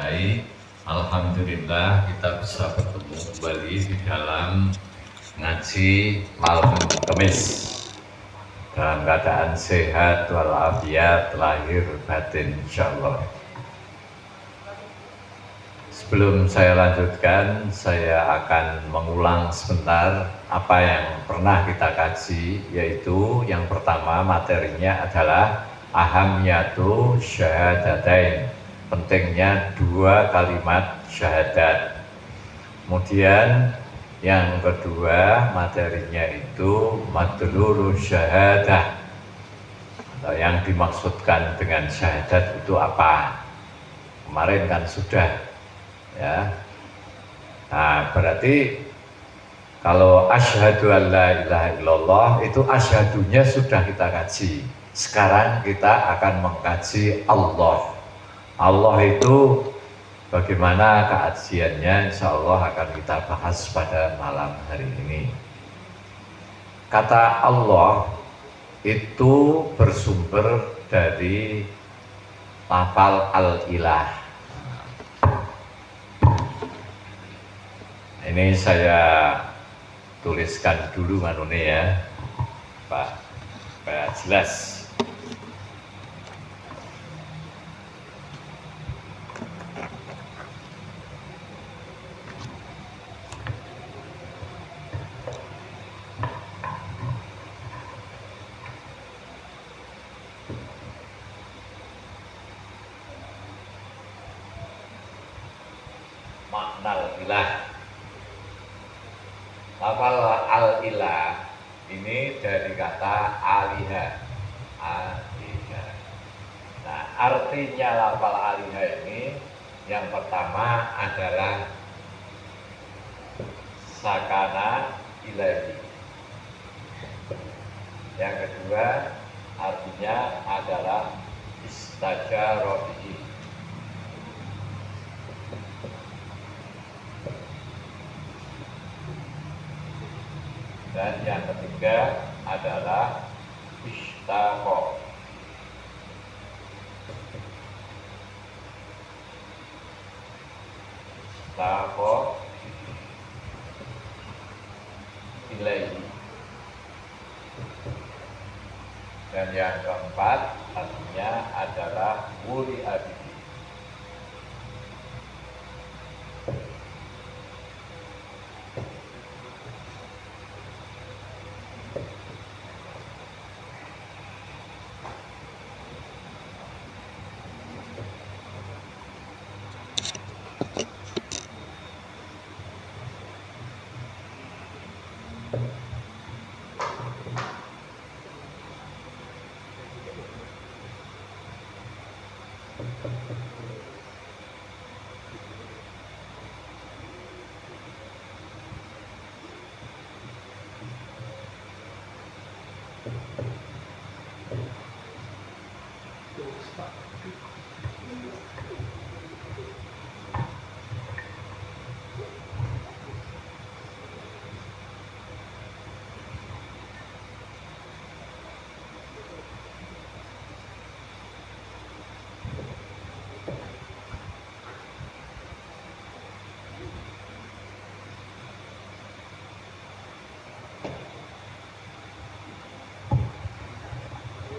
Baik, alhamdulillah kita bisa bertemu kembali di dalam ngaji malam Kamis dalam keadaan sehat walafiat lahir batin insyaallah. Sebelum saya lanjutkan, saya akan mengulang sebentar apa yang pernah kita kaji, yaitu yang pertama materinya adalah ahamiyatu syahadatain, pentingnya dua kalimat syahadat. Kemudian yang kedua materinya itu madlulu syahadah, atau yang dimaksudkan dengan syahadat itu apa. Kemarin kan sudah ya. Nah, berarti kalau asyhadu an la ilaha illallah itu asyhadunya sudah kita kaji. Sekarang kita akan mengkaji Allah. Allah itu bagaimana keajiannya, insya Allah akan kita bahas pada malam hari ini. Kata Allah itu bersumber dari lafal al-ilah. Ini saya tuliskan dulu manune ya, Pak, supaya jelas. Makna ilah. Lafal al-ilah ini dari kata alihah. Alihah. Nah, artinya lafal alihah ini yang pertama adalah sakana ilahi. Yang kedua artinya adalah istajaro bihi. Dan yang ketiga adalah ishtaqo. Ishtaqo ilaihi. Dan yang keempat artinya adalah wuri abi.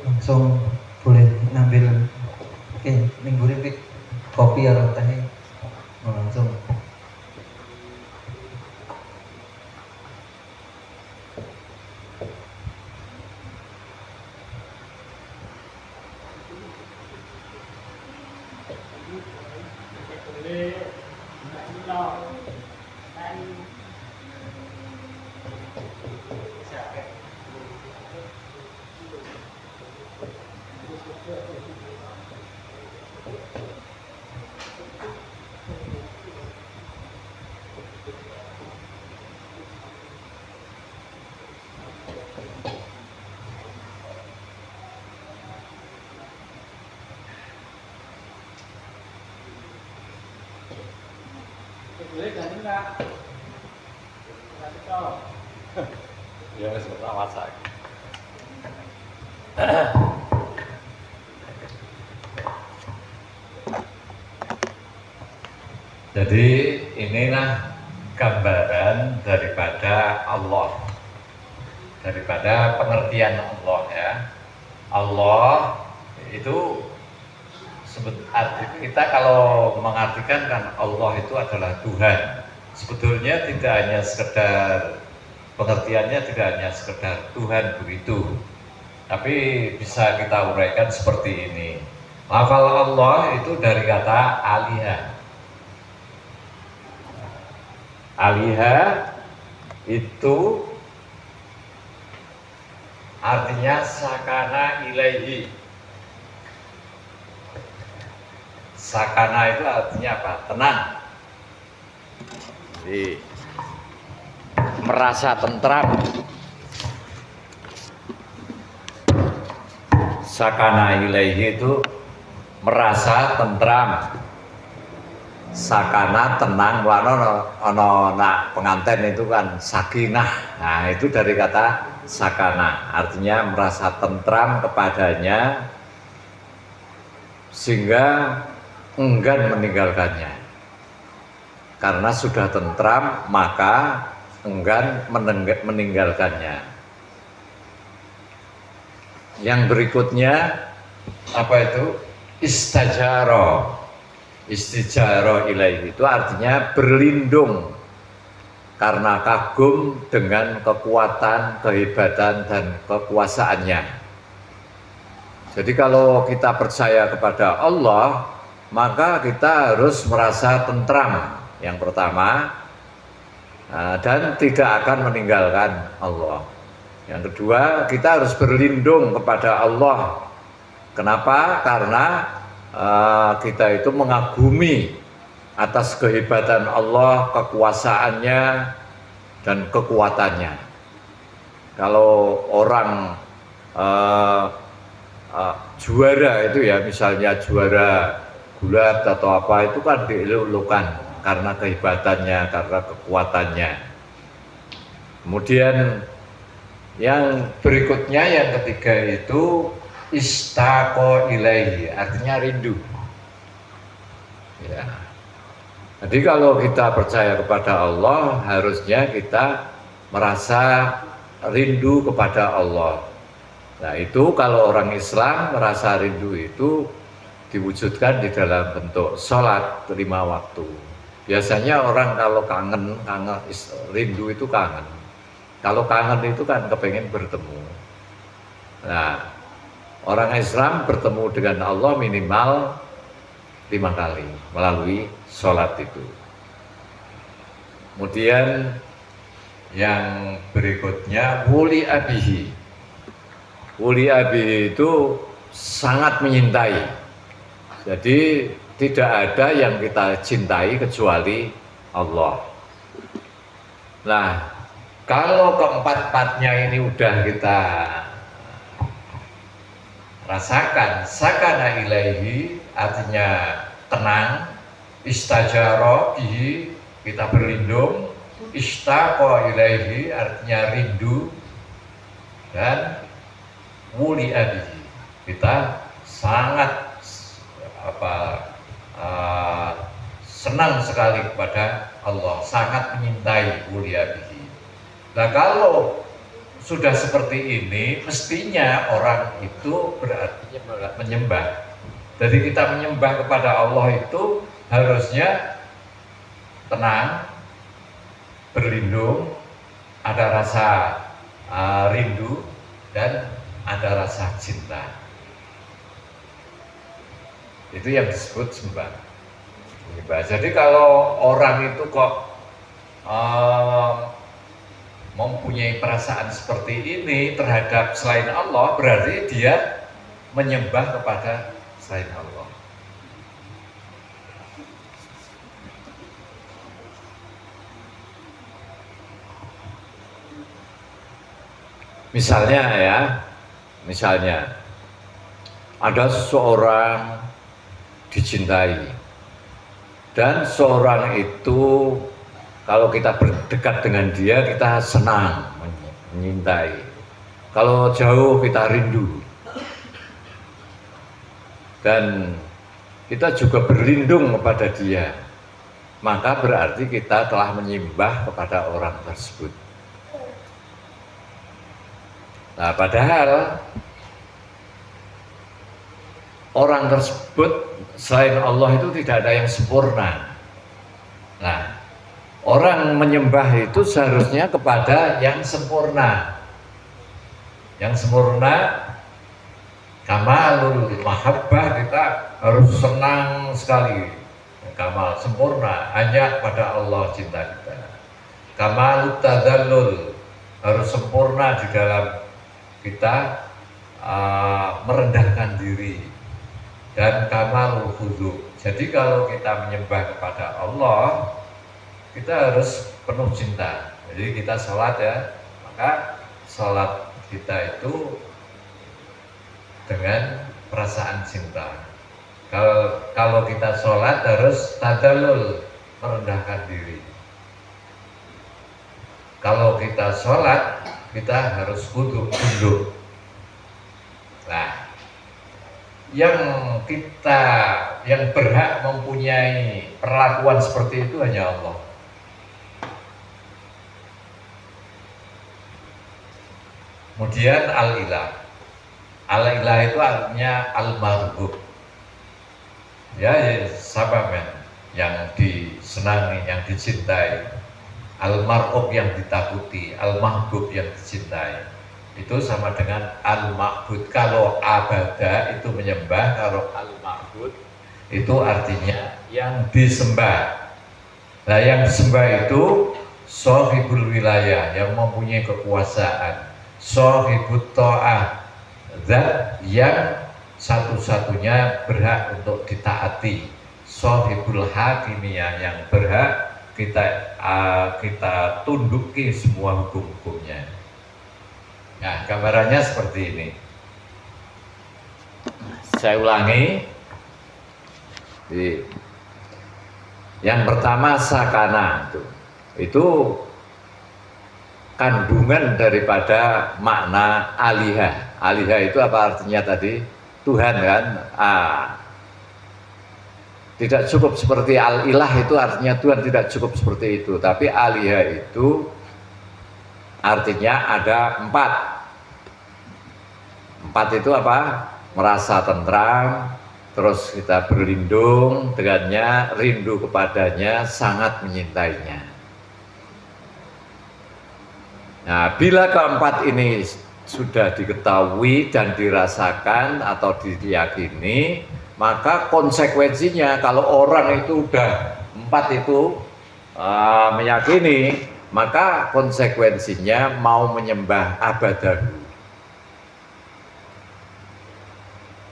Langsung boleh ngambil minggu ini kopi atau teh langsung. Ya, sama saya. Jadi inilah gambaran daripada Allah, daripada pengertian Allah ya. Allah itu kita kalau mengartikan kan Allah itu adalah Tuhan. Sebetulnya tidak hanya sekedar pengertiannya, tidak hanya sekedar Tuhan begitu, tapi bisa kita uraikan seperti ini. Lafal Allah itu dari kata alihah. Alihah itu artinya sakana ilaihi. Sakana itu artinya apa? Tenang. Jadi merasa tentram. Sakana ilaihi itu merasa tentram. Sakana tenang, nak pengantin itu kan sakinah. Nah itu dari kata sakana, artinya merasa tentram kepadanya sehingga enggan meninggalkannya. Karena sudah tentram maka enggan meninggalkannya. Yang berikutnya apa itu? Istajaro. Istijaro ilaihi itu artinya berlindung karena kagum dengan kekuatan, kehebatan dan kekuasaannya. Jadi kalau kita percaya kepada Allah, maka kita harus merasa tentram yang pertama, dan tidak akan meninggalkan Allah. Yang kedua, kita harus berlindung kepada Allah. Kenapa? Karena kita itu mengagumi atas kehebatan Allah, kekuasaannya dan kekuatannya. Kalau orang juara itu ya, misalnya juara gulat atau apa, itu kan dielulukan karena kehebatannya, karena kekuatannya. Kemudian yang berikutnya, yang ketiga itu istaqo ilaihi, artinya rindu. Ya. Jadi kalau kita percaya kepada Allah, harusnya kita merasa rindu kepada Allah. Nah itu kalau orang Islam merasa rindu itu diwujudkan di dalam bentuk sholat 5 waktu. Biasanya orang kalau kangen rindu itu kangen. Kalau kangen itu kan kepengen bertemu. Nah, orang Islam bertemu dengan Allah minimal 5 kali melalui sholat itu. Kemudian yang berikutnya wuli abihi. Wuli abihi itu sangat menyintai. Jadi tidak ada yang kita cintai kecuali Allah. Nah, kalau keempat-empatnya ini udah kita rasakan, sakana ilaihi artinya tenang, istajaro bihi kita berlindung, istaqo ilaihi artinya rindu, dan wuli abihi kita sangat senang sekali kepada Allah, sangat menyintai wuli abihi. Nah kalau sudah seperti ini, mestinya orang itu berarti menyembah. Jadi kita menyembah kepada Allah itu harusnya tenang, berlindung, ada rasa rindu, dan ada rasa cinta. Itu yang disebut sembah. Jadi kalau orang itu kok mempunyai perasaan seperti ini terhadap selain Allah, berarti dia menyembah kepada selain Allah. Misalnya ada seseorang dicintai, dan seorang itu kalau kita berdekat dengan dia kita senang, menyintai. Kalau jauh kita rindu. Dan kita juga berlindung kepada dia. maka berarti kita telah menyembah kepada orang tersebut. Nah, padahal orang tersebut selain Allah itu tidak ada yang sempurna. Nah, orang menyembah itu seharusnya kepada yang sempurna. Yang sempurna, kamalul mahabbah, kita harus senang sekali. Kamal sempurna hanya pada Allah cinta kita. Kamalut tadzallul, harus sempurna di dalam kita merendahkan diri. Dan kamalul khudu'. Jadi kalau kita menyembah kepada Allah, kita harus penuh cinta. Jadi kita sholat ya, maka sholat kita itu dengan perasaan cinta. Kalau kita sholat harus tadallul, merendahkan diri. Kalau kita sholat, kita harus tunduk. Nah, yang berhak mempunyai perlakuan seperti itu hanya Allah. Kemudian al-ilah. Al-ilah itu artinya al-marhub. Ya, sahabat yang disenangi, yang dicintai. Al-marhub yang ditakuti, al-mahbub yang dicintai. Itu sama dengan al-ma'bud. Kalau abada itu menyembah, kalau al-ma'bud itu artinya yang disembah. Nah, yang disembah itu shahibul wilayah, yang mempunyai kekuasaan. Shahibut ta'ah, zat yang satu-satunya berhak untuk ditaati. Shahibul hakimiyah, yang berhak kita tunduki semua hukum-hukumnya. Nah, gambarannya seperti ini. Saya ulangi. Yang pertama sakana, itu kandungan daripada makna alihah. Alihah itu apa artinya tadi? Tuhan kan? Tidak cukup seperti al-ilah, itu artinya Tuhan, tidak cukup seperti itu. Tapi alihah itu artinya ada 4. 4 itu apa? Merasa tentram, terus kita berlindung dengannya, rindu kepadanya, sangat menyintainya. Nah, bila keempat ini sudah diketahui dan dirasakan atau diyakini, maka konsekuensinya kalau orang itu udah 4 itu meyakini, maka konsekuensinya mau menyembah abadahu,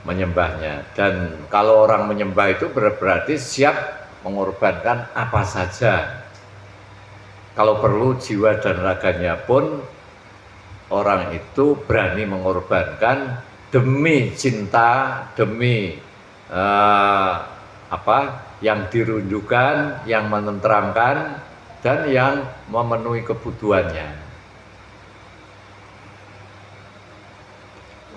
menyembahnya. Dan kalau orang menyembah itu berarti siap mengorbankan apa saja. Kalau perlu jiwa dan raganya pun orang itu berani mengorbankan demi cinta, demi yang dirindukan, yang menenteramkan, dan yang memenuhi kebutuhannya.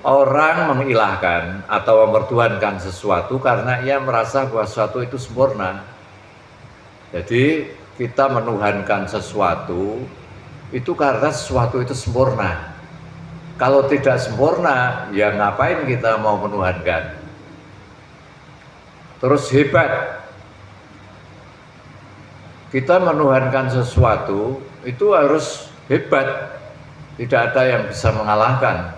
Orang mengilahkan atau mempertuhankan sesuatu karena ia merasa bahwa sesuatu itu sempurna. Jadi kita menuhankan sesuatu itu karena sesuatu itu sempurna. Kalau tidak sempurna, ya ngapain kita mau menuhankan? Terus hebat. Kita menuhankan sesuatu itu harus hebat. Tidak ada yang bisa mengalahkan.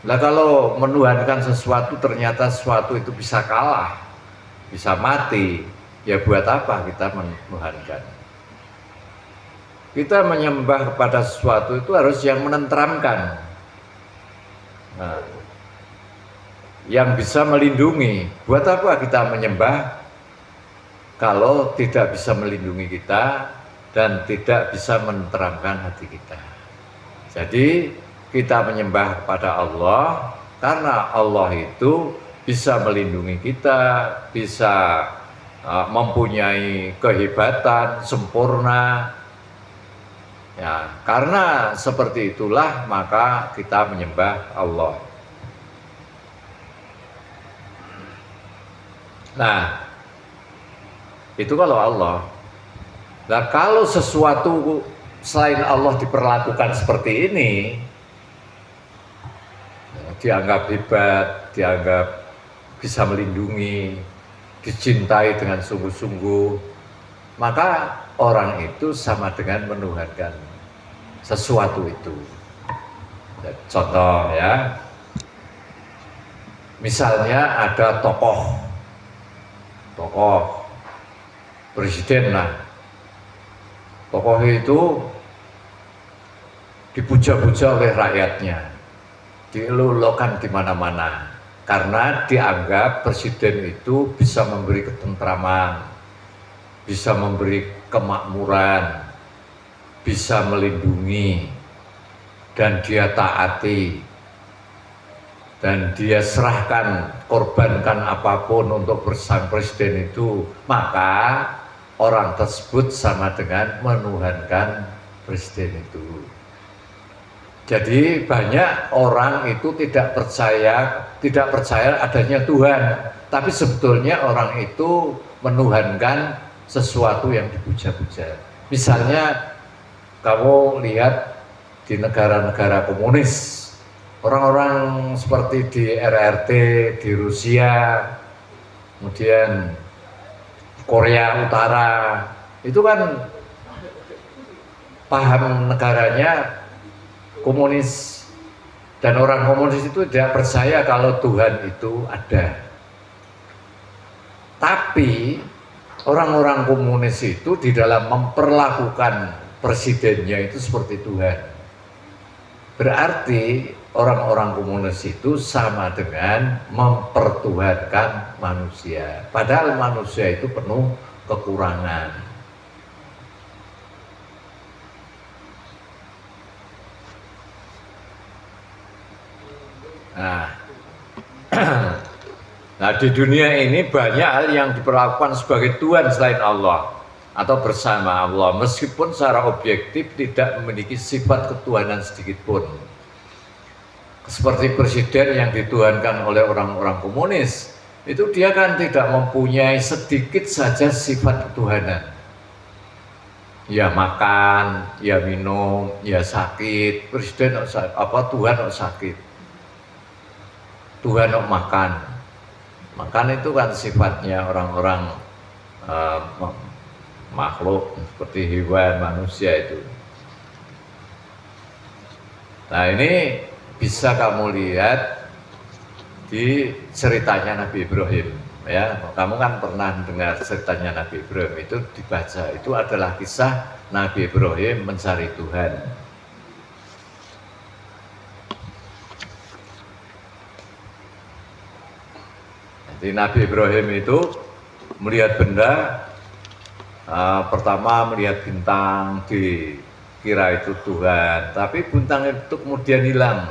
Nah, kalau menuhankan sesuatu ternyata sesuatu itu bisa kalah, bisa mati, ya buat apa kita menuhankan? Kita menyembah kepada sesuatu itu harus yang menenteramkan, nah, yang bisa melindungi. Buat apa kita menyembah kalau tidak bisa melindungi kita dan tidak bisa menenteramkan hati kita? Jadi kita menyembah kepada Allah karena Allah itu bisa melindungi kita, bisa mempunyai kehebatan sempurna. Ya, karena seperti itulah maka kita menyembah Allah. Nah, Itu kalau Allah. Nah, kalau sesuatu selain Allah diperlakukan seperti ini, dianggap hebat, dianggap bisa melindungi, dicintai dengan sungguh-sungguh, maka orang itu sama dengan menuhankan sesuatu itu. Contoh ya, misalnya ada tokoh presiden lah, tokoh itu dipuja-puja oleh rakyatnya, dielulukan di mana-mana, karena dianggap presiden itu bisa memberi ketentraman, bisa memberi kemakmuran, bisa melindungi, dan dia taati, dan dia serahkan, korbankan apapun untuk bersama presiden itu, maka orang tersebut sama dengan menuhankan presiden itu. Jadi banyak orang itu tidak percaya adanya Tuhan, tapi sebetulnya orang itu menuhankan sesuatu yang dipuja-puja. Misalnya kamu lihat di negara-negara komunis, orang-orang seperti di RRT, di Rusia, kemudian Korea Utara, itu kan paham negaranya komunis, dan orang komunis itu tidak percaya kalau Tuhan itu ada. Tapi orang-orang komunis itu di dalam memperlakukan presidennya itu seperti Tuhan. Berarti orang-orang komunis itu sama dengan mempertuhankan manusia. Padahal manusia itu penuh kekurangan. Nah, di dunia ini banyak hal yang diperlakukan sebagai Tuhan selain Allah atau bersama Allah, meskipun secara objektif tidak memiliki sifat ketuhanan sedikit pun. Seperti presiden yang dituhankan oleh orang-orang komunis, itu dia kan tidak mempunyai sedikit saja sifat ketuhanan. Ya makan, ya minum, ya sakit. Presiden apa, Tuhan sakit, Tuhan makan. Makan itu kan sifatnya orang-orang makhluk seperti hewan, manusia itu. Nah, ini bisa kamu lihat di ceritanya Nabi Ibrahim, ya. Kamu kan pernah dengar ceritanya Nabi Ibrahim, itu dibaca, itu adalah kisah Nabi Ibrahim mencari Tuhan. Jadi Nabi Ibrahim itu melihat benda, pertama melihat bintang, dikira itu Tuhan, tapi bintang itu kemudian hilang.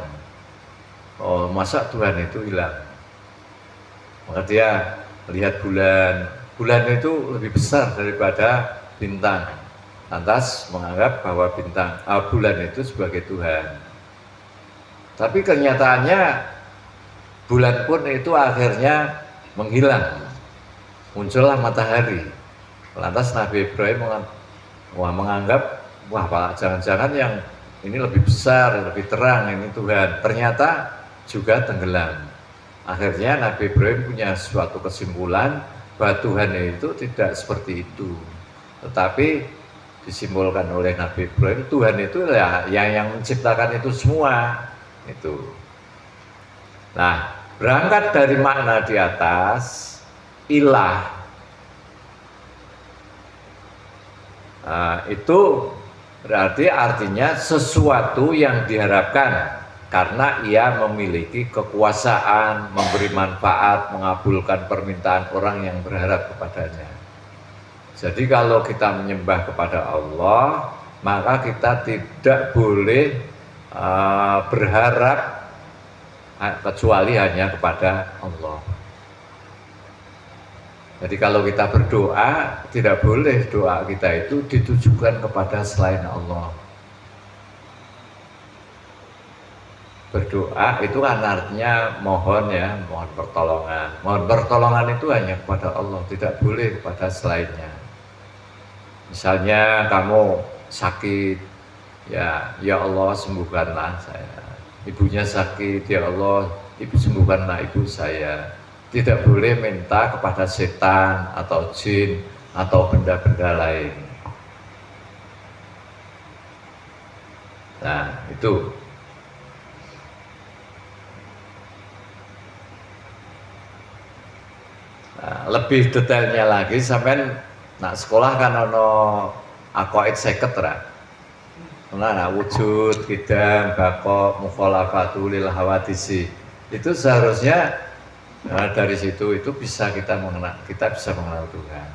Oh, masa Tuhan itu hilang? Maka dia melihat bulan, bulan itu lebih besar daripada bintang, lantas menganggap bahwa bulan itu sebagai Tuhan. Tapi kenyataannya bulan pun itu akhirnya menghilang, muncullah matahari. Lantas Nabi Ibrahim menganggap, wah Pak, jangan-jangan yang ini lebih besar, lebih terang, ini Tuhan. Ternyata juga tenggelam. Akhirnya Nabi Ibrahim punya suatu kesimpulan bahwa Tuhan itu tidak seperti itu. Tetapi disimbolkan oleh Nabi Ibrahim, Tuhan itu ya yang menciptakan itu semua. Itu. Nah, berangkat dari makna di atas, ilah, itu berarti artinya sesuatu yang diharapkan karena ia memiliki kekuasaan, memberi manfaat, mengabulkan permintaan orang yang berharap kepadanya. Jadi kalau kita menyembah kepada Allah, maka kita tidak boleh berharap kecuali hanya kepada Allah. Jadi kalau kita berdoa, tidak boleh doa kita itu ditujukan kepada selain Allah. Berdoa itu kan artinya mohon, ya, mohon pertolongan. Mohon pertolongan itu hanya kepada Allah, tidak boleh kepada selainnya. Misalnya kamu sakit, ya Allah sembuhkanlah saya. Ibunya sakit, ya Allah ibu sembuhkanlah ibu saya. Tidak boleh minta kepada setan atau jin atau benda-benda lain. Nah, itu. Nah, lebih detailnya lagi sampean nak sekolah kan ono aqaid 50 ra. Nah, wujud, kidam, bako, mukhalafatu lil hawadisi. Itu seharusnya dari situ itu bisa kita bisa mengenal Tuhan.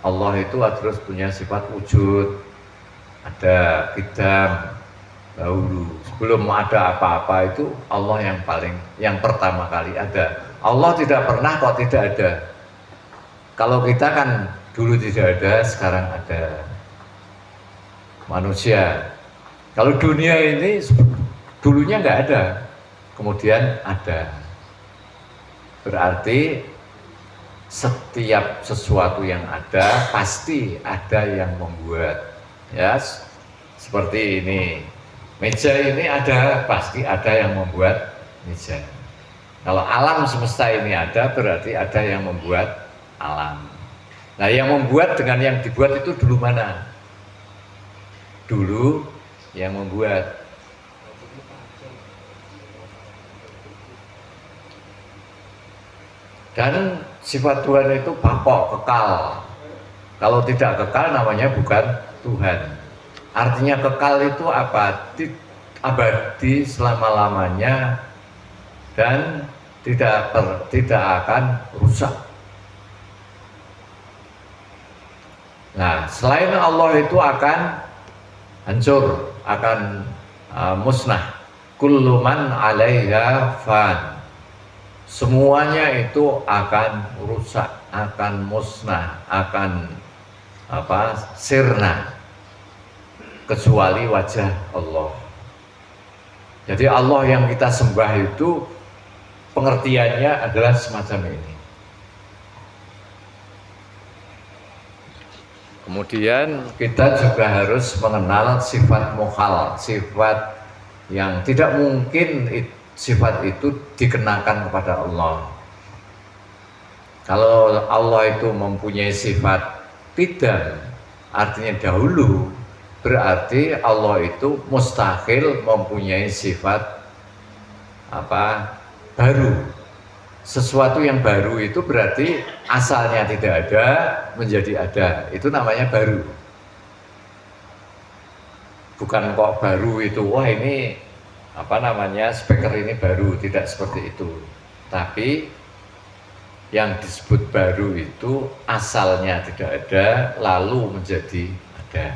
Allah itu terus punya sifat wujud, ada kidam, dahulu sebelum ada apa-apa itu Allah yang pertama kali ada. Allah tidak pernah kok tidak ada. Kalau kita kan dulu tidak ada, sekarang ada. Manusia, kalau dunia ini dulunya nggak ada, kemudian ada. Berarti setiap sesuatu yang ada pasti ada yang membuat. Ya, seperti ini. Meja ini ada, pasti ada yang membuat meja. Kalau alam semesta ini ada, berarti ada yang membuat alam. Nah, yang membuat dengan yang dibuat itu dulu mana? Dulu yang membuat. Dan sifat Tuhan itu bako, kekal. Kalau tidak kekal namanya bukan Tuhan. Artinya kekal itu apa? Abadi selama-lamanya dan tidak akan rusak. Nah, selain Allah itu akan hancur, akan musnah. Kullu man 'alaiha fan. Semuanya itu akan rusak, akan musnah, akan sirna, kecuali wajah Allah. Jadi Allah yang kita sembah itu pengertiannya adalah semacam ini. Kemudian kita juga harus mengenal sifat mukhal, sifat yang tidak mungkin sifat itu dikenakan kepada Allah. Kalau Allah itu mempunyai sifat tidak, artinya dahulu, berarti Allah itu mustahil mempunyai sifat baru. Sesuatu yang baru itu berarti asalnya tidak ada menjadi ada. Itu namanya baru. Bukan kok baru itu, wah ini speaker ini baru, tidak seperti itu. Tapi yang disebut baru itu asalnya tidak ada lalu menjadi ada.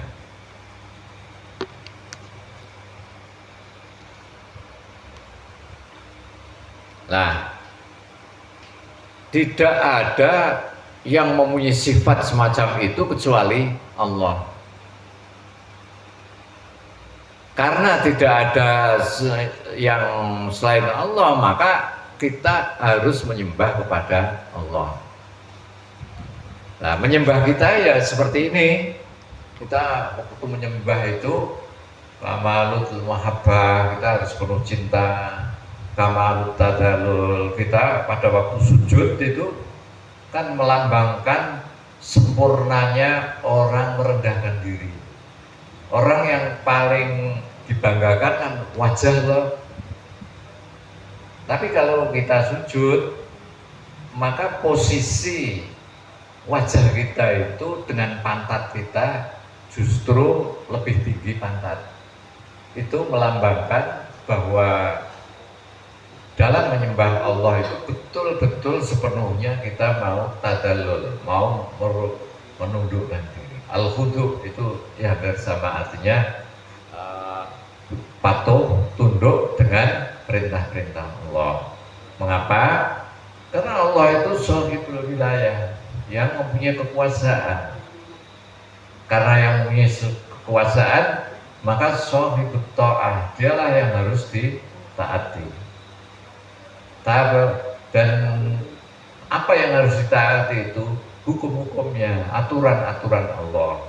Nah, tidak ada yang mempunyai sifat semacam itu kecuali Allah. Karena tidak ada yang selain Allah, maka kita harus menyembah kepada Allah. Nah, menyembah kita ya seperti ini. Kita waktu menyembah itu kamalutul mahabbah, kita harus penuh cinta. Kamalut tadallul, kita pada waktu sujud itu kan melambangkan sempurnanya orang merendahkan diri. Orang yang paling dibanggakan kan wajah loh. Tapi kalau kita sujud, maka posisi wajah kita itu dengan pantat kita justru lebih tinggi pantat. Itu melambangkan bahwa dalam menyembah Allah itu betul-betul sepenuhnya kita mau tadallul, mau menundukkan diri. Al-khudu itu ya bersama artinya patuh, tunduk dengan perintah-perintah Allah. Mengapa? Karena Allah itu shahibul wilayah, yang mempunyai kekuasaan. Karena yang mempunyai kekuasaan, maka shahibut ta'ah, dialah yang harus ditaati. Dan apa yang harus ditaati itu hukum-hukumnya, aturan-aturan Allah.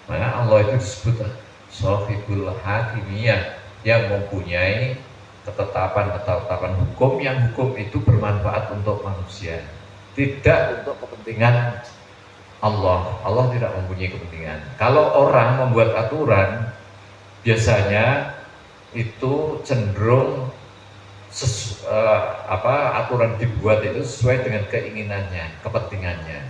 Maka Allah itu disebut Shahibul Hakimiyah, yang mempunyai ketetapan hukum, yang hukum itu bermanfaat untuk manusia, tidak untuk kepentingan Allah. Allah tidak mempunyai kepentingan. Kalau orang membuat aturan, biasanya itu cenderung aturan dibuat itu sesuai dengan keinginannya, kepentingannya.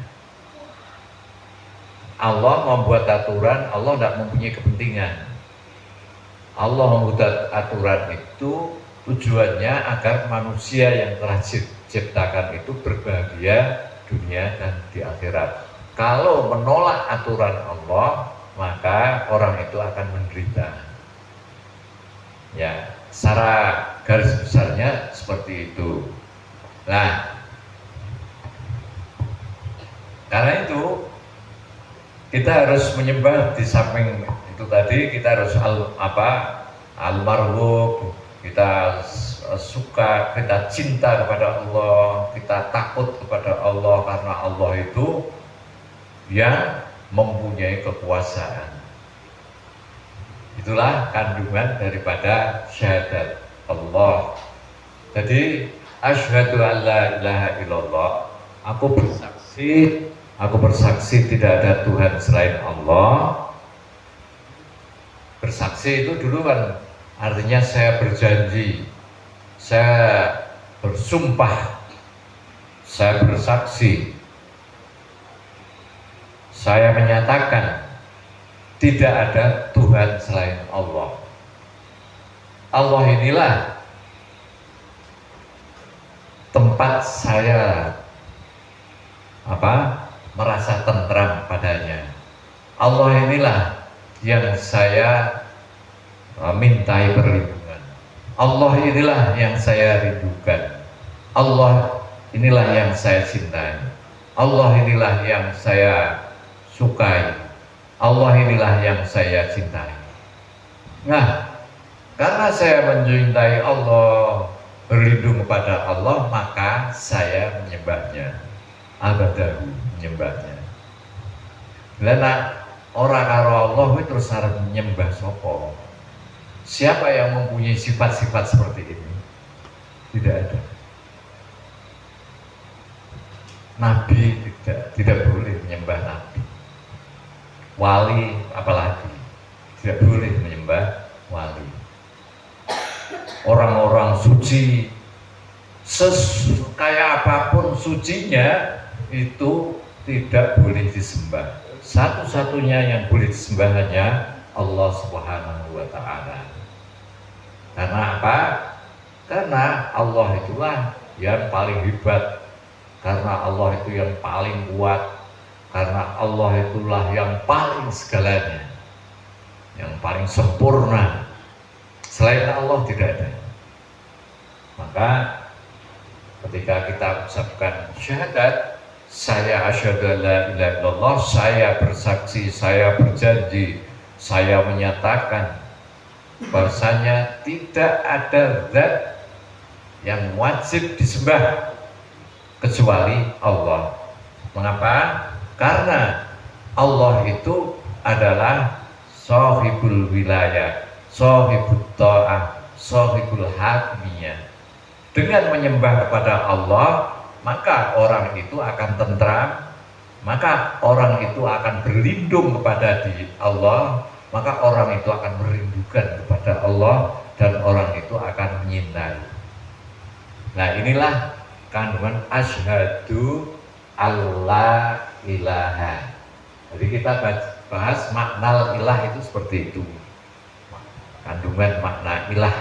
Allah membuat aturan, Allah tidak mempunyai kepentingan. Allah membuat aturan itu tujuannya agar manusia yang telah diciptakan itu berbahagia dunia dan di akhirat. Kalau menolak aturan Allah, maka orang itu akan menderita. Ya, secara garis besarnya seperti itu. Nah, karena itu kita harus menyembah. Di samping itu tadi kita harus almarhum, kita suka, kita cinta kepada Allah, kita takut kepada Allah, karena Allah itu yang mempunyai kekuasaan. Itulah kandungan daripada syahadat Allah. Jadi asyhadu an la ilaha illallah, aku bersaksi tidak ada Tuhan selain Allah. Bersaksi itu dulu kan artinya saya berjanji, saya bersumpah, saya bersaksi, saya menyatakan tidak ada Tuhan selain Allah. Allah inilah tempat saya merasa tentram padanya. Allah inilah yang saya mintai perlindungan. Allah inilah yang saya rindukan. Allah inilah yang saya cintai. Allah inilah yang saya sukai. Allah inilah yang saya cintai. Nah, karena saya mencintai Allah, berlindung kepada Allah, maka saya menyembahnya. Abadahu, menyembahnya. Karena orang karo Allah itu terus harus menyembah sapa. Siapa yang mempunyai sifat-sifat seperti ini? Tidak ada. Nabi tidak boleh menyembah nabi. Wali apalagi tidak boleh menyembah wali. Orang-orang suci, sekaya apapun sucinya, itu tidak boleh disembah. Satu-satunya yang boleh disembah hanya Allah Subhanahu wa Ta'ala. Karena apa? Karena Allah itulah yang paling hebat, karena Allah itu yang paling kuat, karena Allah itulah yang paling segalanya, yang paling sempurna. Selain Allah tidak ada. Maka ketika kita ucapkan syahadat, saya asyhadu an la ilaha illallah, saya bersaksi, saya berjanji, saya menyatakan bahwasanya tidak ada zat yang wajib disembah kecuali Allah. Mengapa? Karena Allah itu adalah shahibul wilayah, shahibut ta'ah, shahibul hakimiyah. Dengan menyembah kepada Allah, maka orang itu akan tentram, maka orang itu akan berlindung kepada Allah, maka orang itu akan merindukan kepada Allah, dan orang itu akan menyintai. Nah, inilah kandungan asyhadu alla ilaha. Jadi kita bahas makna ilah itu seperti itu, kandungan makna ilah.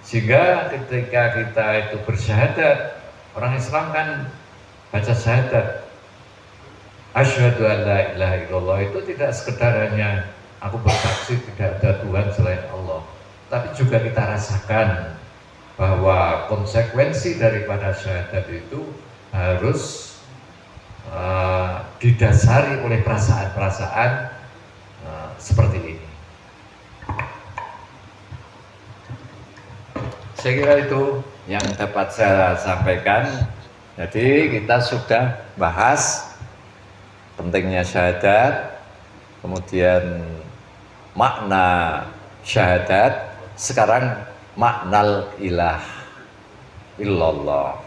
Sehingga ketika kita itu bersyahadat, orang Islam kan baca syahadat asyhadu an la ilaha illallah, itu tidak sekedar hanya aku bersaksi tidak ada Tuhan selain Allah, tapi juga kita rasakan bahwa konsekuensi daripada syahadat itu harus didasari oleh perasaan-perasaan seperti ini. Saya kira itu yang dapat saya sampaikan. Jadi kita sudah bahas pentingnya syahadat, kemudian makna syahadat, sekarang maknal ilah illallah.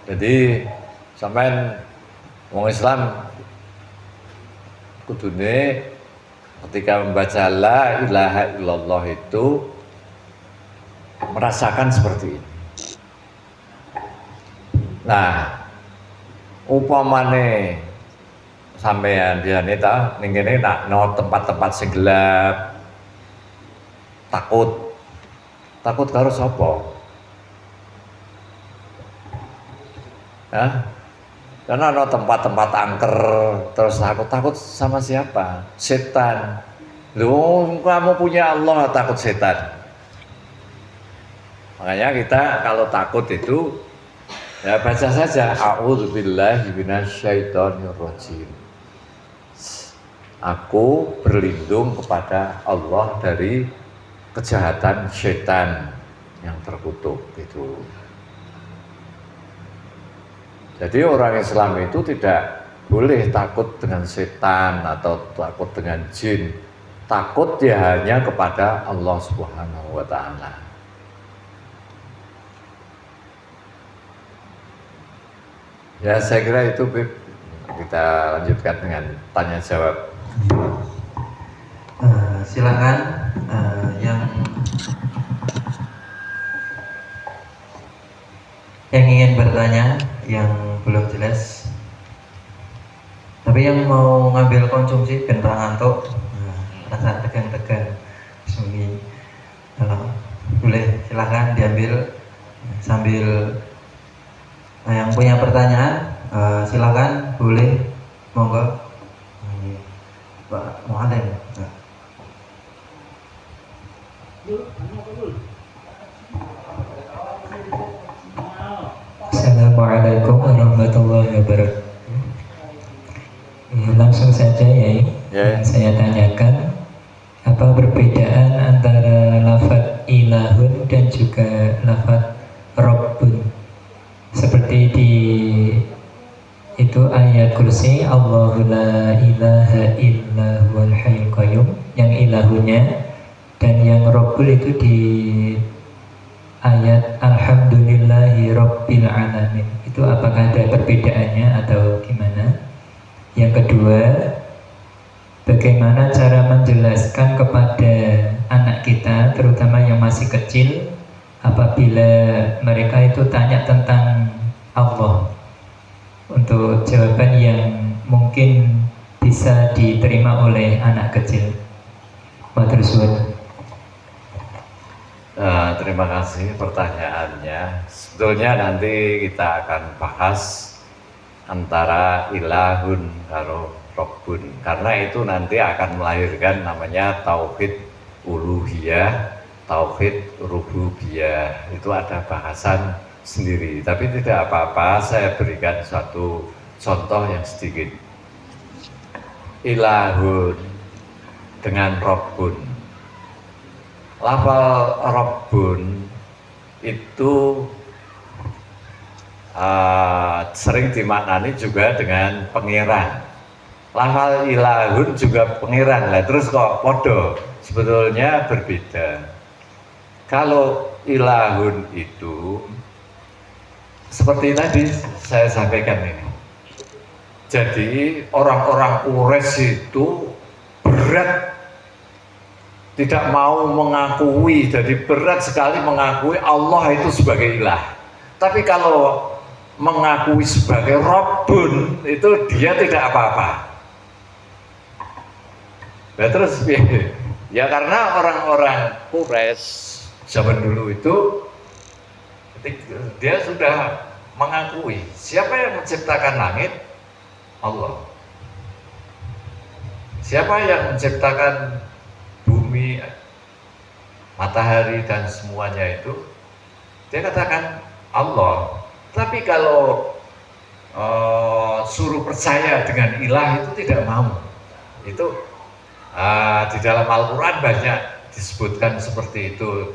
Jadi sampean wong Islam kudune ketika membaca la ilaha illallah itu merasakan seperti ini. Nah, upamane sampean biasane ta ning kene nak no tempat-tempat sing gelap, takut karo sapa? Karena ada tempat-tempat angker, terus takut sama siapa? Setan. Loh, kamu punya Allah, takut setan. Makanya kita kalau takut itu ya baca saja a'udzubillahi minasyaitonirrajim. Aku berlindung kepada Allah dari kejahatan setan yang terkutuk itu. Jadi orang Islam itu tidak boleh takut dengan setan atau takut dengan jin. Takut dia hanya kepada Allah Subhanahu wa Ta'ala. Ya, saya kira itu, Bib. Kita lanjutkan dengan tanya jawab. Silakan yang ingin bertanya, yang belum jelas, tapi yang mau ngambil konsumsi ben ra ngantuk, rasa tegang-tegang sunyi, boleh silakan diambil sambil yang punya pertanyaan silakan, boleh, monggo Pak Muhammad. Assalamualaikum warahmatullahi wabarakatuh. Langsung saja ya, saya tanyakan, apa perbedaan antara lafaz ilahun dan juga lafaz Rabbun? Seperti di itu ayat kursi, Allahu la ilaha illa huwal hayyul qayyum, yang ilahunya, dan yang Rabbul itu di ayat alhamdulillahi rabbil alamin. Itu apakah ada perbedaannya atau gimana? Yang kedua, bagaimana cara menjelaskan kepada anak kita, terutama yang masih kecil, apabila mereka itu tanya tentang Allah, untuk jawaban yang mungkin bisa diterima oleh anak kecil. Matur suwun. Terima kasih pertanyaannya. Sebetulnya nanti kita akan bahas antara ilahun karo Rabbun, karena itu nanti akan melahirkan namanya tauhid uluhiyah, tauhid rububiyah. Itu ada bahasan sendiri, tapi tidak apa-apa, saya berikan suatu contoh yang sedikit. Ilahun dengan Rabbun. Lafal Rabbun itu sering dimaknani juga dengan pangeran. Lafal ilahun juga pangeran lah, terus kok podo? Sebetulnya berbeda. Kalau ilahun itu seperti tadi saya sampaikan ini. Jadi orang-orang Quraisy itu berat, tidak mau mengakui, jadi berat sekali mengakui Allah itu sebagai ilah. Tapi kalau mengakui sebagai Rabbun, itu dia tidak apa-apa. Nah, terus ya karena orang-orang Quraisy zaman dulu itu dia sudah mengakui siapa yang menciptakan langit? Allah. Siapa yang menciptakan bumi, matahari dan semuanya itu? Dia katakan Allah. Tapi kalau suruh percaya dengan ilah itu tidak mau. Itu di dalam Al-Quran banyak disebutkan seperti itu.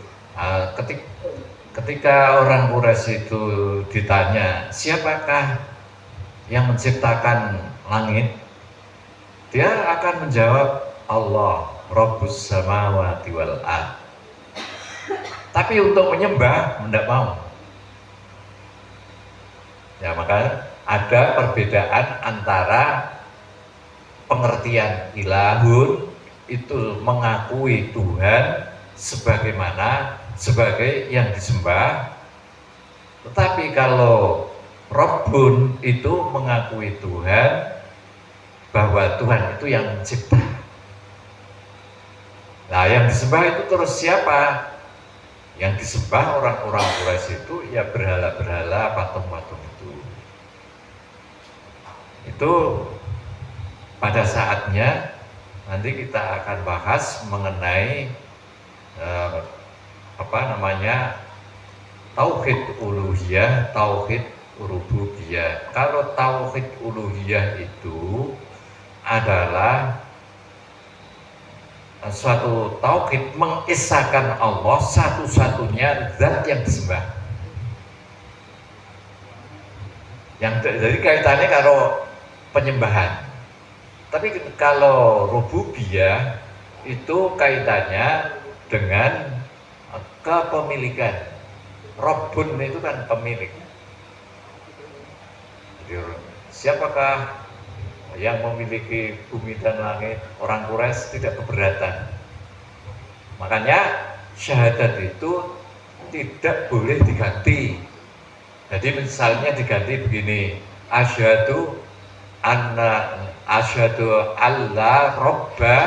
Ketika orang Quraisy itu ditanya, siapakah yang menciptakan langit, dia akan menjawab Allah, Rabbus samawati wal ard. Tapi untuk menyembah tidak mau. Ya, maka ada perbedaan antara pengertian ilahun itu mengakui Tuhan sebagai yang disembah, tetapi kalau Rabbun itu mengakui Tuhan bahwa Tuhan itu yang mencipta. Nah, yang disembah itu terus siapa? Yang disembah orang-orang Quraisy itu ya berhala-berhala, patung-patung itu. Itu pada saatnya nanti kita akan bahas mengenai tauhid uluhiyah, tauhid rububiyah. Kalau tauhid uluhiyah itu adalah suatu tauhid mengisahkan Allah satu-satunya zat yang disembah. Jadi kaitannya kalau penyembahan. Tapi kalau rububiyah itu kaitannya dengan kepemilikan. Rabbun itu kan pemilik. Jadi, siapakah yang memiliki bumi dan langit? Orang Quraisy tidak keberatan. Makanya syahadat itu tidak boleh diganti. Jadi misalnya diganti begini, asyhadu alla robba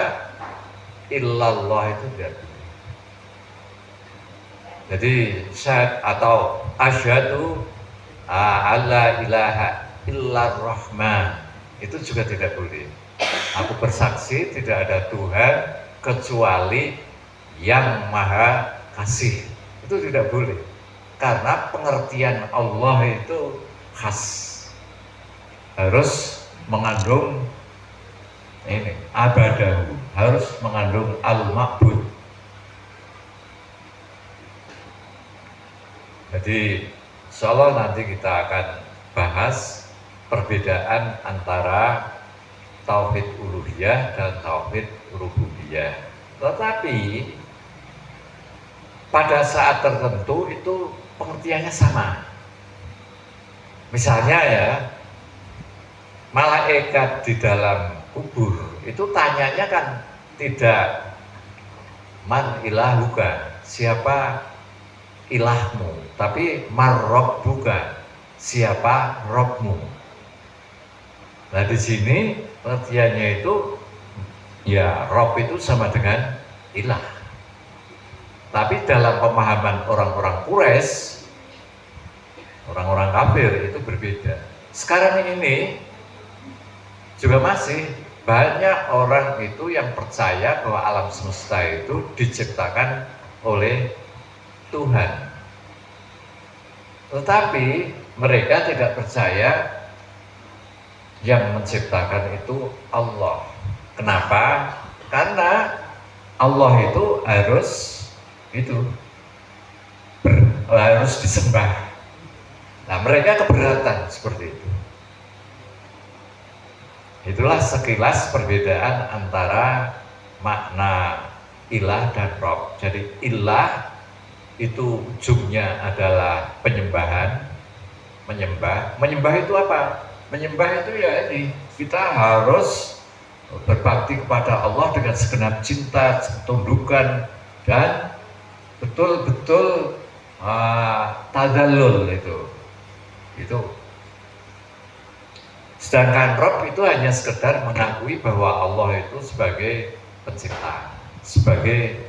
illallah, itu tidak boleh. Jadi syahad atau asyhadu alla ilaha illar rahman, itu juga tidak boleh. Aku bersaksi tidak ada Tuhan kecuali yang maha kasih, itu tidak boleh. Karena pengertian Allah itu khas, harus mengandung ini abadahu, harus mengandung al-ma'bud. Jadi insyaallah nanti kita akan bahas perbedaan antara tauhid uluhiyah dan tauhid rububiyah. Tetapi pada saat tertentu itu pengertiannya sama. Misalnya ya, malaikat di dalam kubur itu tanyanya kan tidak man ilahuka, siapa ilahmu, tapi marrabbuka, siapa robmu. Nah di sini pengertiannya itu ya rob itu sama dengan ilah. Tapi dalam pemahaman orang-orang Quraisy, orang-orang kafir itu berbeda. Sekarang ini juga masih banyak orang itu yang percaya bahwa alam semesta itu diciptakan oleh Tuhan. Tetapi mereka tidak percaya yang menciptakan itu Allah. Kenapa? Karena Allah itu harus disembah. Nah, mereka keberatan seperti itu. Itulah sekilas perbedaan antara makna ilah dan rob. Jadi ilah itu ujungnya adalah penyembahan, menyembah. Menyembah itu apa? Menyembah itu ya ini, kita harus berbakti kepada Allah dengan segenap cinta, ketundukan, dan betul-betul tadallul itu. Sedangkan Rob itu hanya sekedar mengakui bahwa Allah itu sebagai pencipta, sebagai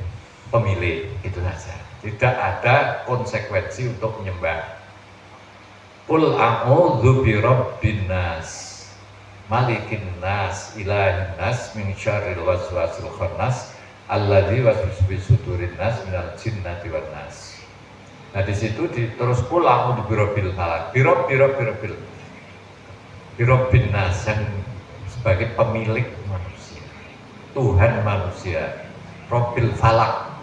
pemilik, itu saja. Tidak ada konsekuensi untuk menyembah. Qul a'udzu birabbin nas, malikin nas, ilahin nas, min syarril waswasil khannas, alladzi waswisu fi sudurin nas minal jinnati wan nas. Nah di situ terus qul a'udzu birabbil falaq, birabbin nas, yang sebagai pemilik manusia, Tuhan manusia, Rabbil falaq,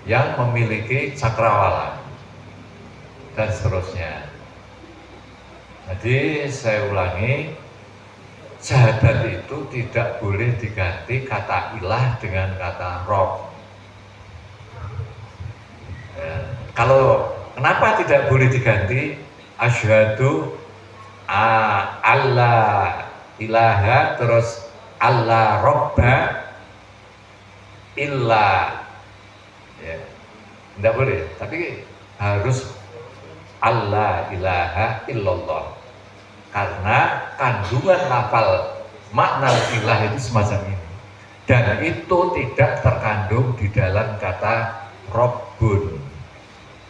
yang memiliki cakrawala, dan seterusnya. Jadi saya ulangi, syahadat itu tidak boleh diganti kata ilah dengan kata Rob. Ya, kalau kenapa tidak boleh diganti asyhadu Allah ilaha terus Allah robba illa, ya tidak boleh, tapi harus Allah ilaha illallah, karena kandungan lafal makna ilah itu semacam ini, dan itu tidak terkandung di dalam kata Robbun.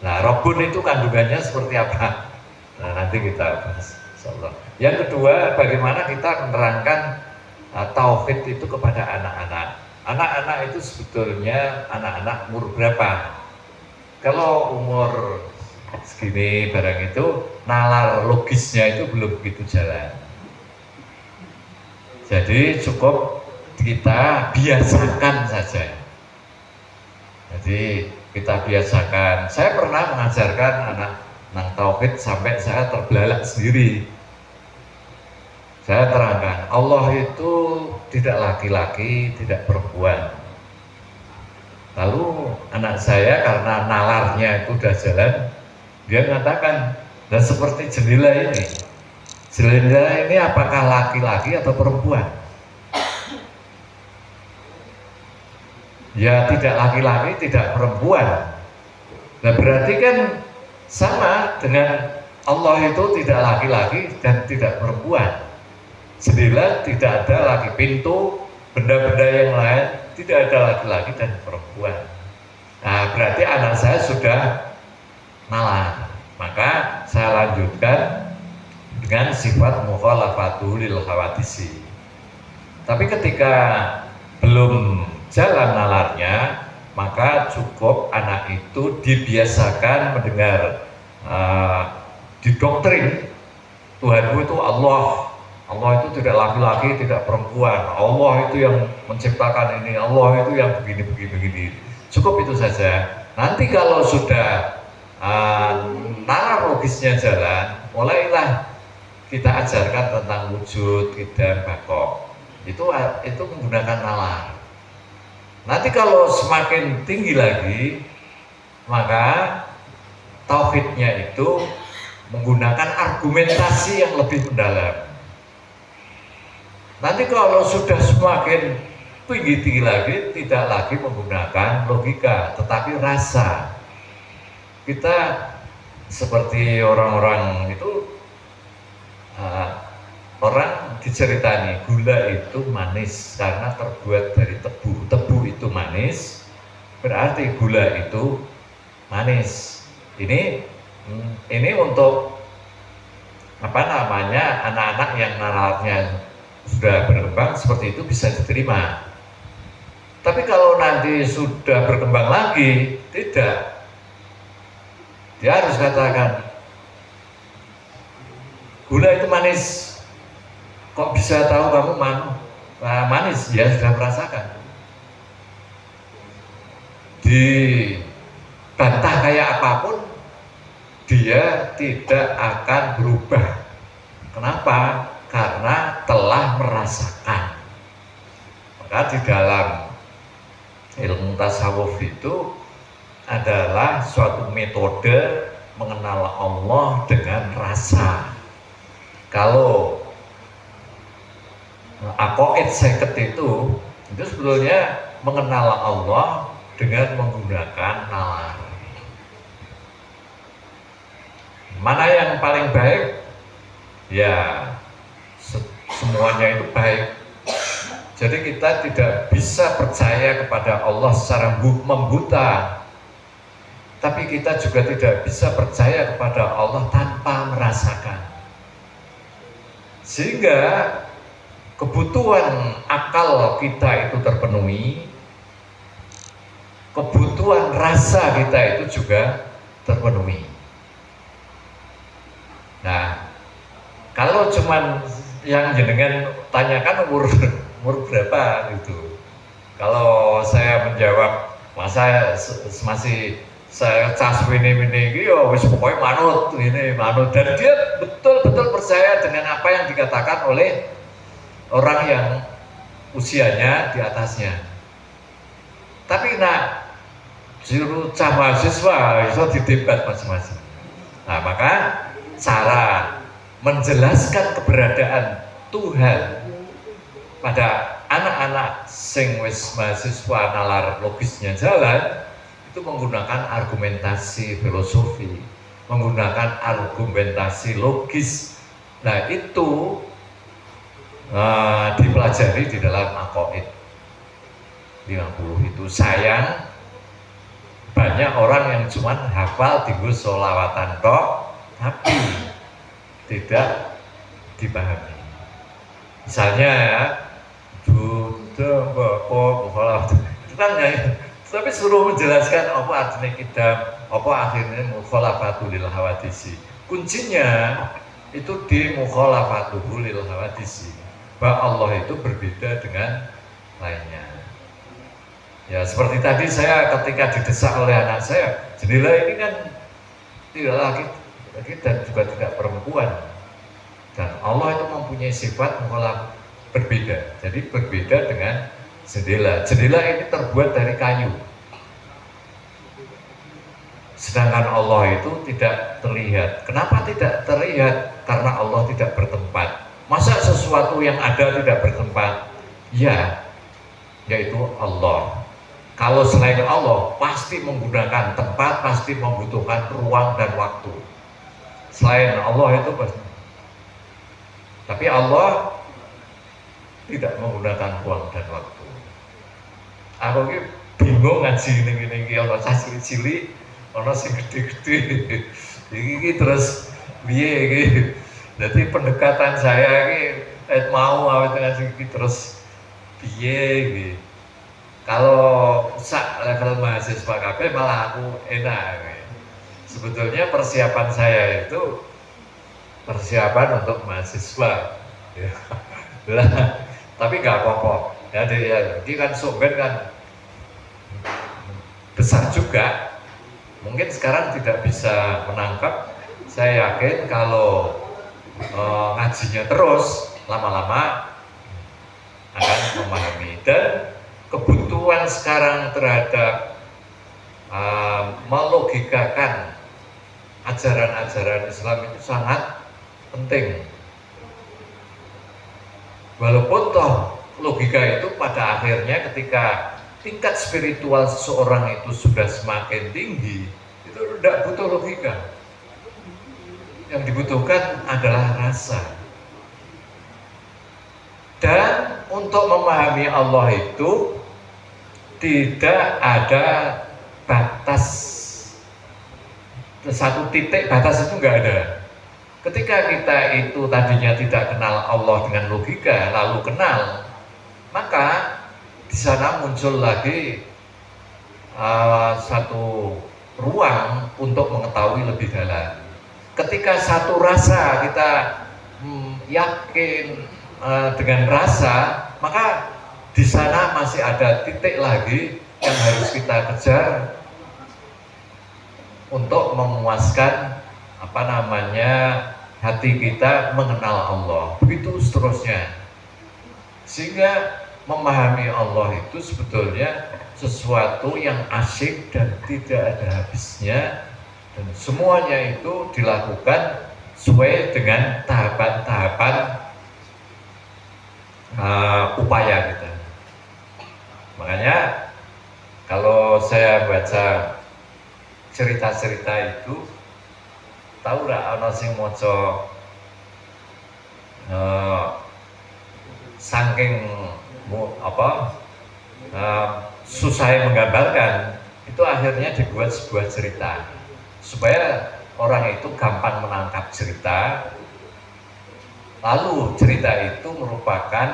Nah, Robbun itu kandungannya seperti apa? Nah, nanti kita bahas, insyaallah. Yang kedua, bagaimana kita menerangkan tauhid itu kepada anak-anak. Anak-anak itu sebetulnya anak-anak umur berapa? Kalau umur segini barang itu, nalar logisnya itu belum begitu jalan. Jadi cukup kita biasakan saja. Jadi kita biasakan. Saya pernah mengajarkan anak nang tauhid sampai saya terbelalak sendiri. Saya terangkan, Allah itu tidak laki-laki, tidak perempuan. Lalu anak saya karena nalarnya itu udah jalan, dia mengatakan, dan seperti jendela ini. Jendela ini apakah laki-laki atau perempuan? Ya tidak laki-laki, tidak perempuan. Nah berarti kan sama dengan Allah itu tidak laki-laki dan tidak perempuan. Jendela tidak ada lagi, pintu, benda-benda yang lain tidak ada laki-laki dan perempuan. Nah berarti anak saya sudah nalar. Maka saya lanjutkan dengan sifat mukhalafatul lil hawadisi. Tapi ketika belum jalan nalarnya, maka cukup anak itu dibiasakan mendengar didoktrin Tuhanmu itu Allah. Allah itu tidak laki-laki, tidak perempuan. Allah itu yang menciptakan ini, Allah itu yang begini. Cukup itu saja. Nanti kalau sudah nalar logisnya jalan, mulailah kita ajarkan tentang wujud, qidam, baqo. Itu menggunakan nalar. Nanti kalau semakin tinggi lagi, maka tauhidnya itu menggunakan argumentasi yang lebih mendalam. Nanti kalau sudah semakin tinggi lagi, tidak lagi menggunakan logika, tetapi rasa. Kita seperti orang-orang itu, orang diceritani gula itu manis karena terbuat dari tebu. Tebu itu manis, berarti gula itu manis. Ini untuk apa namanya, anak-anak yang nalarnya sudah berkembang seperti itu bisa diterima. Tapi kalau nanti sudah berkembang lagi, tidak. Dia harus katakan, gula itu manis. Kok bisa tahu kamu manis? Dia sudah merasakan. Dibantah kayak apapun, dia tidak akan berubah. Kenapa? Karena telah merasakan. Maka di dalam ilmu tasawuf itu adalah suatu metode mengenal Allah dengan rasa. Kalau aqaid seket itu sebetulnya mengenal Allah dengan menggunakan nalar. Mana yang paling baik? Ya, semuanya itu baik. Jadi kita tidak bisa percaya kepada Allah secara membuta, tapi kita juga tidak bisa percaya kepada Allah tanpa merasakan. Sehingga kebutuhan akal kita itu terpenuhi, kebutuhan rasa kita itu juga terpenuhi. Nah, kalau cuman yang jenengan tanyakan umur berapa gitu. Kalau saya menjawab, masa masih saya cas ini ya wis pokoknya manut ini manut, dan dia betul-betul percaya dengan apa yang dikatakan oleh orang yang usianya di atasnya. Tapi nak juru cah mahasiswa itu didebat macam-macam. Nah, maka cara menjelaskan keberadaan Tuhan pada anak-anak sing wis mahasiswa nalar logisnya jalan itu menggunakan argumentasi filosofi, menggunakan argumentasi logis. Nah, itu dipelajari di dalam Aqaid 50 itu. Sayang banyak orang yang cuma hafal tinggal sholawatan tok, tapi tidak dipahami. Misalnya ya, itu kan ya, tapi suruh menjelaskan apa artinya kidam, apa akhirnya mukhalafatul lil hawadisi. Kuncinya itu di mukhalafatul lil hawadisi, bahwa Allah itu berbeda dengan lainnya. Ya seperti tadi saya ketika didesak oleh anak saya, jendela ini kan tidak laki dan juga tidak perempuan, dan Allah itu mempunyai sifat mukhalaf berbeda. Jadi berbeda dengan jendela. Jendela ini terbuat dari kayu, sedangkan Allah itu tidak terlihat. Kenapa tidak terlihat? Karena Allah tidak bertempat. Masa sesuatu yang ada tidak bertempat? Ya, yaitu Allah. Kalau selain Allah pasti menggunakan tempat, pasti membutuhkan ruang dan waktu. Selain Allah itu pasti. Tapi Allah tidak menggunakan ruang dan waktu. Aku ini bingung ngaji ini ono cah cilik-cilik, ono sing gede-gede. Iki terus piye iki? Jadi pendekatan saya ini mau awet ngaji iki terus piye iki? Kalau sak level mahasiswa KB malah aku enak. Sebetulnya persiapan saya itu persiapan untuk mahasiswa. Ya. Tapi nggak apa-apa. Jadi kan Soben kan besar juga. Mungkin sekarang tidak bisa menangkap. Saya yakin kalau ngajinya terus, lama-lama akan memahami. Dan kebutuhan sekarang terhadap melogikakan ajaran-ajaran Islam itu sangat penting. Walaupun toh logika itu pada akhirnya ketika tingkat spiritual seseorang itu sudah semakin tinggi, itu tidak butuh logika. Yang dibutuhkan adalah rasa. Dan untuk memahami Allah itu tidak ada batas, satu titik batas itu nggak ada. Ketika kita itu tadinya tidak kenal Allah dengan logika, lalu kenal, maka di sana muncul lagi satu ruang untuk mengetahui lebih dalam. Ketika satu rasa kita yakin dengan rasa, maka di sana masih ada titik lagi yang harus kita kejar untuk memuaskan hati kita mengenal Allah. Begitu seterusnya. Sehingga memahami Allah itu sebetulnya sesuatu yang asyik dan tidak ada habisnya, dan semuanya itu dilakukan sesuai dengan tahapan-tahapan upaya kita. Makanya kalau saya baca cerita-cerita itu, tahu nggak ono sing maca saking susah menggambarkan, itu akhirnya dibuat sebuah cerita supaya orang itu gampang menangkap cerita. Lalu cerita itu merupakan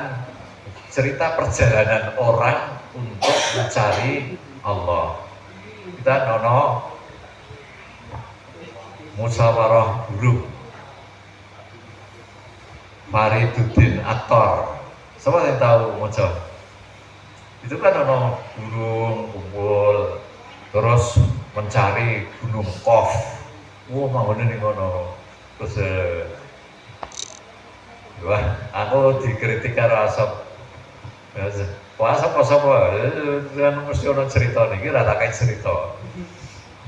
cerita perjalanan orang untuk mencari Allah. Kita nono musyawarah guru Fariduddin Attor. Siapa yang tahu moco? Itu kan nono burung kumpul, terus mencari Gunung Qaf. Wah, manggon ning ngono. Terus wah, aku dikritik karo Asop. Puasa apa? Kan mesti ono cerita niki ra tak kae cerita.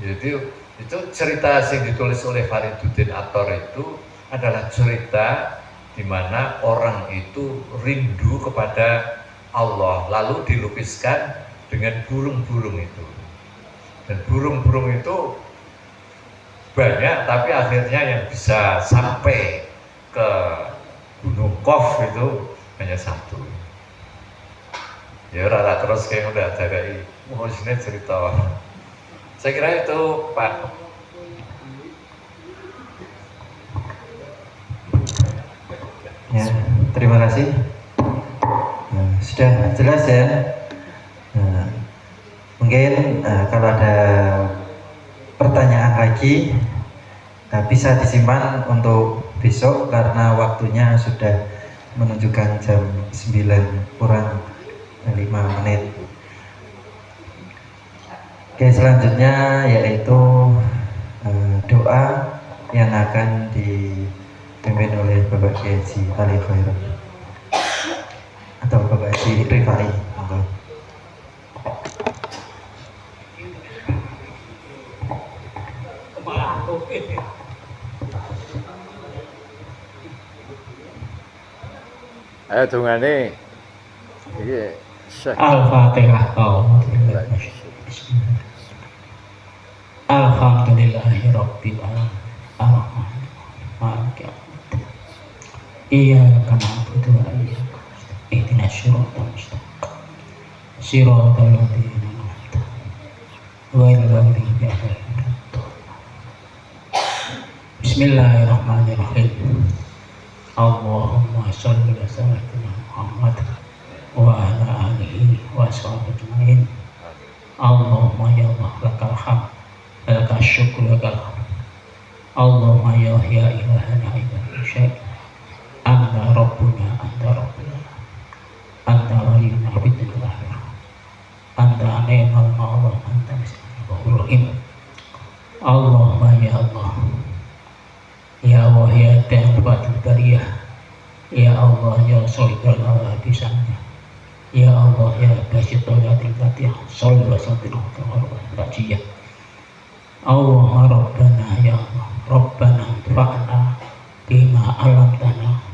Jadi itu cerita yang ditulis oleh Fariduddin Attor itu adalah cerita di mana orang itu rindu kepada Allah, lalu dilukiskan dengan burung-burung itu. Dan burung-burung itu banyak, tapi akhirnya yang bisa sampai ke Gunung Qaf itu hanya satu. Ya rata terus kayak udah dari mau sini cerita. Saya kira itu Pak. Ya, terima kasih. Nah, sudah jelas ya. Nah, mungkin kalau ada pertanyaan lagi bisa disimpan untuk besok karena waktunya sudah menunjukkan jam 9 kurang 5 menit. Oke, selanjutnya yaitu doa yang akan dipimpin oleh Bapak Kiai Haji Ali Khairul atau Bapak Haji Rifai. Ayo dungane. Iki Al-Fatihah. Alhamdulillahi Rabbil Alamin. Ar-Rahman Maliki Yaumiddin. Iyyaka na'budu wa iyyaka nasta'in. Ihdinas siratal mustaqim. Siratal ladzina an'amta 'alaihim ghairil maghdubi 'alaihim waladdallin. Bismillahirrahmanirrahim. Allahumma shalli ala sayyidina Muhammad wa ala alihi wa sahbihi ajma'in. Allahumma ya Allah lakal hamd lakal syukru lakal hamd. Allahumma ya ilahana ila syai' anta rabbuna anta waliyuna bidul akhirah anta ni'mal mawla anta bismillahir rahim. Allahumma ya Allah ya Allah ya Ta'abatul Bariyah, ya Allah ya Sahibul Al-Hadisannya, ya Allah ya Basitul Fatihah, Sallu wa sallim ala Rasulillah. Allahumma Rabbana ya Allah, Rabbana fa'na bima alamtana,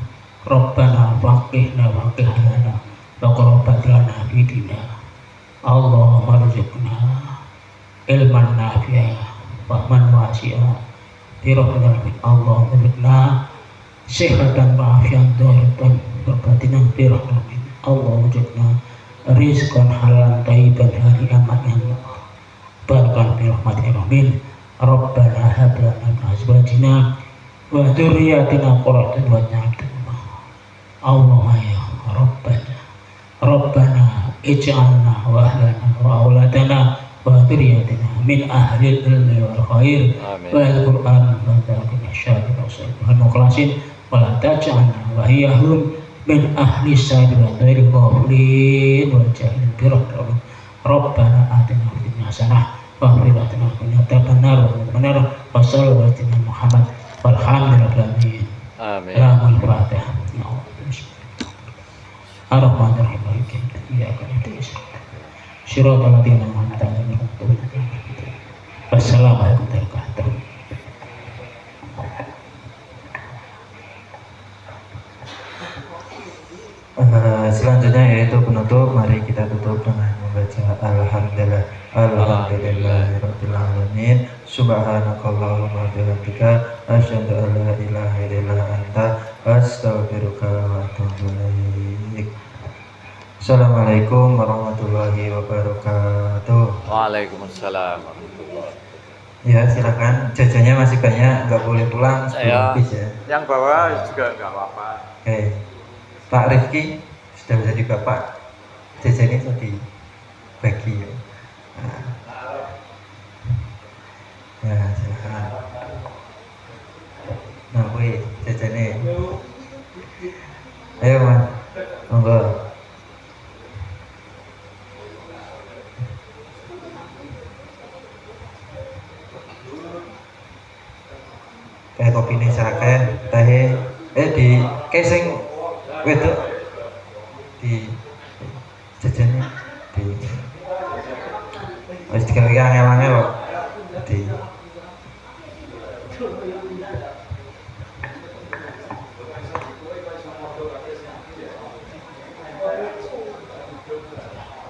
Rabbana faqihna lana wa qurbat lana bidina. Allahumma rizqna ilman nafi'a wa man wasi'a birahmatik. Allahumma rizqna sehatan wa'afian dharatan wa batinan birahmatik. Allahumma rizqna rizqan halan thayyiban hari'an ma'yan barkan birahmatik. Amin. Rabbana hab lana min azwajina wa dzurriyyatina qurrata a'yun. Allahumma ya Rabbana ij'alna wa ahlana wa auladana wa dzurriyyatina min ahlil ilmi wal khair wal Qur'an wa dzakina syahid wa mukhlasin wa la taj'alna wa hiyahum min ahli sa'id wa ghairi ghafilin wal jahilin bi rahmatik. Rabbana atina fid dunya hasanah wa fil akhirati hasanah wa qina wa sallallahu ala Muhammad walhamdulillahi. Amin. Al-Fatihah. Ar-Rahmanir-Rahim. Iyyaka na'budu wa iyyaka nasta'in. Shiratal ladzina an'amta 'alaihim ghairil maghdubi 'alaihim. Wassalamualaikum warahmatullahi wabarakatuh. Selanjutnya yaitu penutup. Mari kita tutup dengan membaca Alhamdulillah Alhamdulillahirabbil alamin. Subhanakallahumma wa bihamdika asyhadu an la ilaha illa anta astaghfiruka wa atubu ilaik. Assalamualaikum warahmatullahi wabarakatuh. Waalaikumsalam warahmatullahi. Ya, silakan. Jajannya masih banyak, nggak boleh pulang sebelum habis ya. Yang bawah juga nggak apa-apa. Oke. Pak Rifki sudah menjadi bapak, jajannya sudah dibagi ya. Ya, silakan. Nah, woi, jajannya. Ayo, Mas. Monggo. di jajannya di wis dikira-kira angel-angel kok di